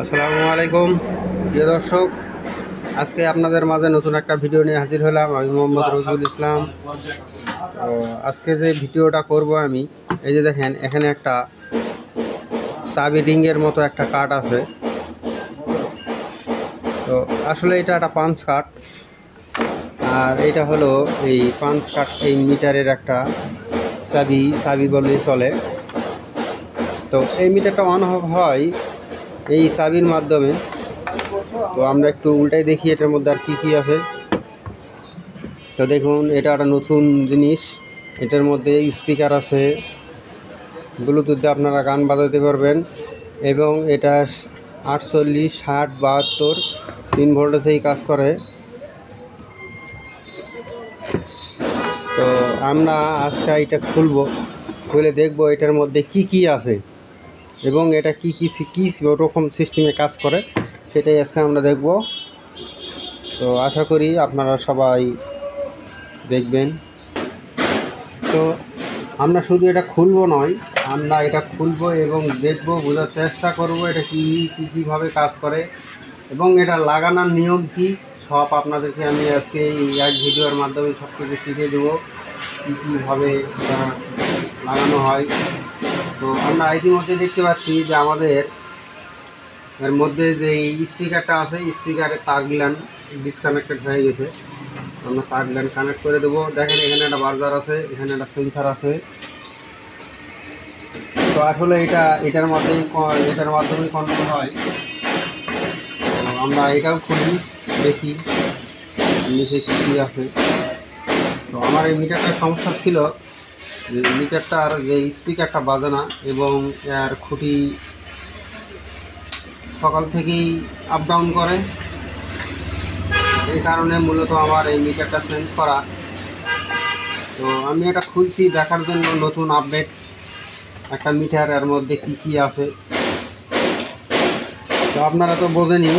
আসসালামু আলাইকুম প্রিয় দর্শক, আজকে আপনাদের মাঝে নতুন একটা ভিডিও নিয়ে হাজির হলাম। আমি মোহাম্মদ রজুল ইসলাম। তো আজকে যে ভিডিওটা করব আমি, এই যে দেখেন এখানে একটা চাবি রিংয়ের মতো একটা কাঠ আছে। তো আসলে এটা একটা পাঞ্চ কাঠ, আর এটা হলো এই পাঞ্চ কাঠ, এই মিটারের একটা চাবি বললেই চলে। তো এই মিটারটা অন অফ হয় এই চাবির মাধ্যমে। তো আমরা একটু উল্টাই দেখি এটার মধ্যে আর কি আছে। তো দেখুন, এটা একটা নতুন জিনিস। এটার মধ্যে স্পিকার আছে, ব্লুটুথ দিয়ে আপনারা গান বাজাতে পারবেন, এবং এটা 48, 60, 72 3 ভোল্টেজেই কাজ করে। তো আমরা আজকে এটা খুলে দেখব এটার মধ্যে কি আছে, এবং এটা কি রকম সিস্টেমে কাজ করে, সেটাই আজকে আমরা দেখব। তো আশা করি আপনারা সবাই দেখবেন। তো আমরা শুধু এটা খুলবো নয়, আমরা এটা খুলবো এবং দেখব, বোঝার চেষ্টা করব এটা কীভাবে কাজ করে, এবং এটা লাগানোর নিয়ম কি, সব আপনাদেরকে আমি আজকে এই এক ভিডিওর মাধ্যমে সব কিছু শিখিয়ে দেবো কীভাবে এটা লাগানো হয়। তো আমরা ইতিমধ্যে দেখতে পাচ্ছি যে আমাদের এর মধ্যে যে স্পিকারটা আছে, স্পিকারের তারগুলান ডিসকানেক্টেড হয়ে গেছে। আমরা তারগুলান কানেক্ট করে দেবো। দেখেন এখানে একটা বার্জার আছে, এখানে একটা সেন্সার আছে। তো আসলে এটার মাধ্যমেই কন্ট্রোল হয়। তো আমরা এটাও খুলি, দেখি নিচে কী আছে। তো আমার এই মিটারটার সমস্যা ছিল যে মিটারটার যে স্পিকারটা বাজে না, এবং এর খুঁটি সকাল থেকেই আপ ডাউন করে। এই কারণে মূলত আমার এই মিটারটা চেঞ্জ করা। তো আমি এটা খুলছি দেখার জন্য, নতুন আপডেট একটা মিটার, এর মধ্যে কি আছে। তো আপনারা তো বোঝেনই,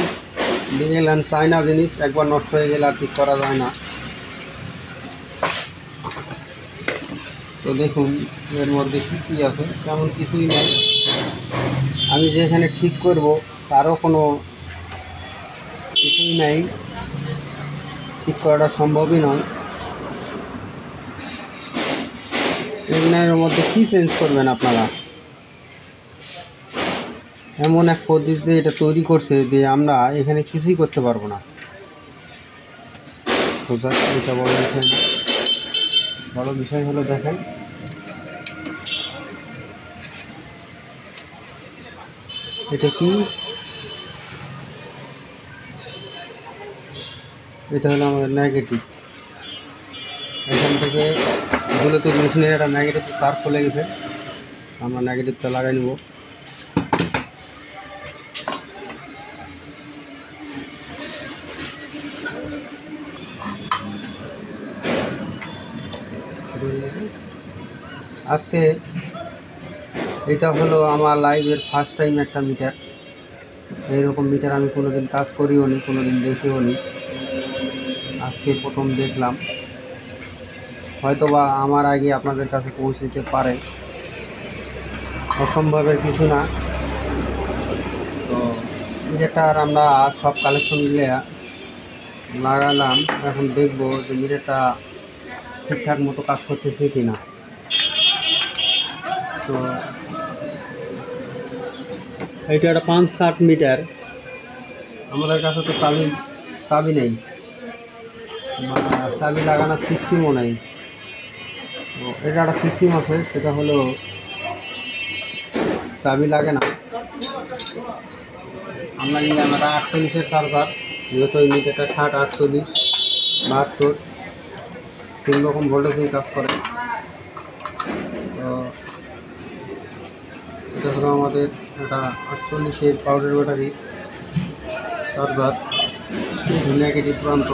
দেখলেন চায়না জিনিস, একবার নষ্ট হয়ে গেলে আর ঠিক করা যায় না। তো দেখুন এর মধ্যে কি আছে, তেমন কিছুই নেই। আমি যেখানে ঠিক করব তারও কোনো কিছুই নেই, ঠিক করাটা সম্ভবই নয়। এর মধ্যে কি চেঞ্জ করবেন আপনারা? এমন এক পদ্ধতিতে এটা তৈরি করছে যে আমরা এখানে কিছুই করতে পারবো না। এটা বড় বিষয় না, বড় বিষয় হলো দেখেন এটা কি, এটা হলো আমাদের নেগেটিভ। এখান থেকে ব্লুটুথ মেশিনের একটা নেগেটিভ তার খুলে গেছে, আমরা নেগেটিভটা লাগাই নেব। আজকে এটা হলো আমার লাইভের ফার্স্ট টাইম একটা মিটার। এইরকম মিটার আমি কোনোদিন কাজ করিও নি, কোনোদিন দেখিও নি, আজকে প্রথম দেখলাম। হয়তোবা আমার আগে আপনাদের কাছে পৌঁছতে পারে, অসম্ভবের কিছু না। তো মিটারটার আমরা সব কালেকশন মিলে লাগালাম। এখন দেখবো যে মিটারটা ঠিকঠাক মতো কাজ করতেছে কিনা। তো এইটা একটা 5-60 মিটার। আমাদের কাছে তো চাবি নেই, চাবি লাগানোর সিস্টেমও নেই। তো এটা একটা সিস্টেম আছে, সেটা হলো চাবি লাগে না। আমরা নিলাম একটা 48-এর চার্জার, যেহেতু এই মিটারটা 60, 48, 72 3 রকম ভোল্টেজেই কাজ করে। তো এটা হলো আমাদের একটা 48-এর পাউডার ব্যাটারি চার্জার। নেগেটিভ প্রান্ত,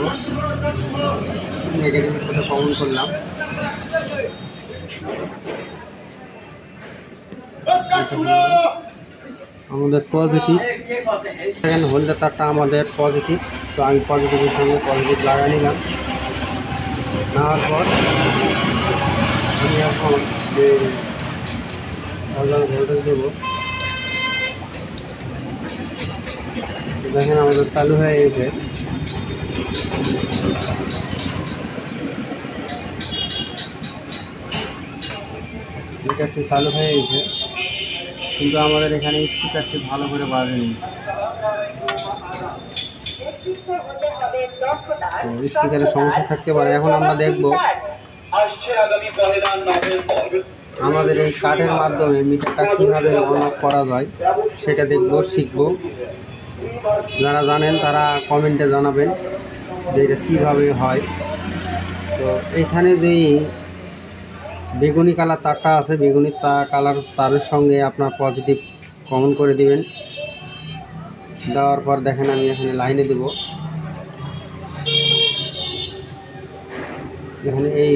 নেগেটিভের সাথে কমন করলাম। আমাদের পজিটিভ, সেকেন্ড হোল্ডার তারটা আমাদের পজিটিভ। তো আমি পজিটিভের সঙ্গে পজিটিভ লাগাই নিলাম। নেওয়ার পর আমি এখন যে ভোল্টেজ দেবো, দেখেন আমাদের চালু হয়ে গেছে। মিটারটি চালু হয়ে গেছে, কিন্তু আমাদের এখানে স্পিকারটি ভালো করে বাজেনি। স্পিকারের সমস্যা থাকতে পারে। এখন আমরা দেখব আমাদের এই কার্ডের মাধ্যমে মিটারটা কীভাবে অন অফ করা যায় সেটা দেখব, শিখব। যারা জানেন তারা কমেন্টে জানাবেন যে এটা কীভাবে হয়। তো এইখানে যে বেগুনি কালার তারটা আছে, বেগুনি কালার তারের সঙ্গে আপনার পজিটিভ কমন করে দিবেন। দেওয়ার পর দেখেন আমি এখানে লাইনে দেব। এখানে এই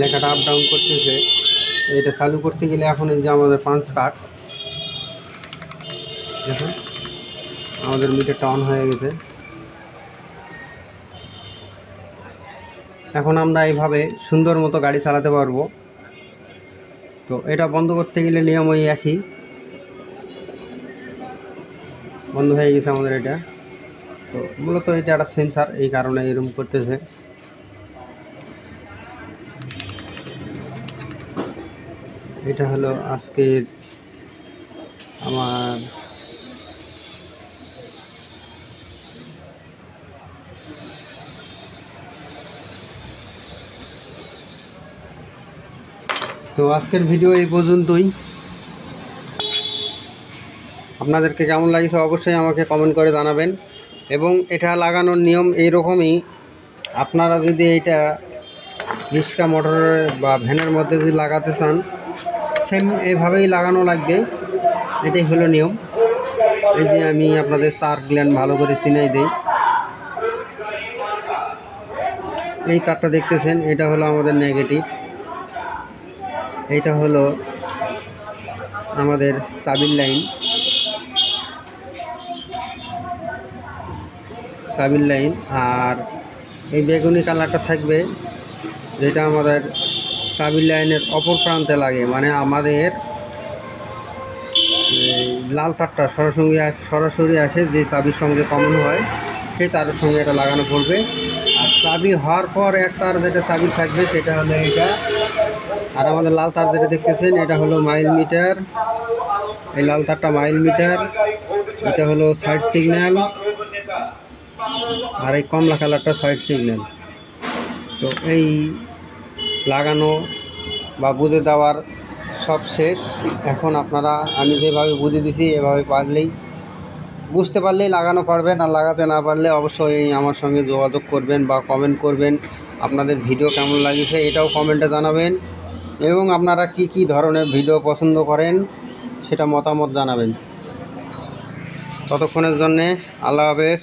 লেখাটা আপ ডাউন করতেছে। এটা চালু করতে গেলে এখন এই যে আমাদের 5 কাট, দেখুন আমাদের মিটারটা অন হয়ে গেছে। এখন আমরা এইভাবে সুন্দর মতো গাড়ি চালাতে পারবো। তো এটা বন্ধ করতে গেলে নিয়ম ওই একই। বন্ধ হয়ে গেছে আমাদের এটা। তো মূলত এটা একটা সেন্সার, এই কারণে এরকম করতেছে। এটা হলো আজকের আমার তো আজকের ভিডিও এই পর্যন্তই। আপনাদেরকে কেমন লাগছে অবশ্যই আমাকে কমেন্ট করে জানাবেন। এবং এটা লাগানোর নিয়ম এইরকমই। আপনারা যদি এইটা রিক্সা মোটরের বা ভ্যানের মধ্যে যদি লাগাতে চান, সেম এইভাবেই লাগানো লাগবে। এটাই হলো নিয়ম। এই যে আমি আপনাদের তার গ্ল্যান্ড ভালো করে চিনাই দেই। এই তারটা দেখতেছেন, এটা হলো আমাদের নেগেটিভ, এইটা হলো আমাদের চাবির লাইন। আর এই বেগুনি কালারটা থাকবে, যেটা আমাদের চাবির লাইনের অপর প্রান্তে লাগে। মানে আমাদের লাল তারটা সরাসরি আসে যে চাবির সঙ্গে কমন হয়, সেই তারের সঙ্গে এটা লাগানো পড়বে। আর চাবি হওয়ার পর এক তার যেটা চাবি থাকবে সেটা হলো এটা। আর আমাদের লাল তার যেটা দেখতেছেন এটা হলো মাইল মিটার। এই লাল তারটা মাইল মিটার, এটা হলো সাইড সিগন্যাল, আর এই কমলা কালারটা সাইড সিগন্যাল। তো এই লাগানো বা বুঝে দেওয়ার সব শেষ। এখন আপনারা আমি যেভাবে বুঝে দিছি এভাবে বুঝতে পারলেই লাগানো পারবেন। আর লাগাতে না পারলে অবশ্যই আমার সঙ্গে যোগাযোগ করবেন বা কমেন্ট করবেন। আপনাদের ভিডিও কেমন লাগছে এটাও কমেন্টে জানাবেন। এবং আপনারা কি কি ধরনের ভিডিও পছন্দ করেন সেটা মতামত জানাবেন। ততক্ষণের জন্যে আল্লাহ হাফেজ।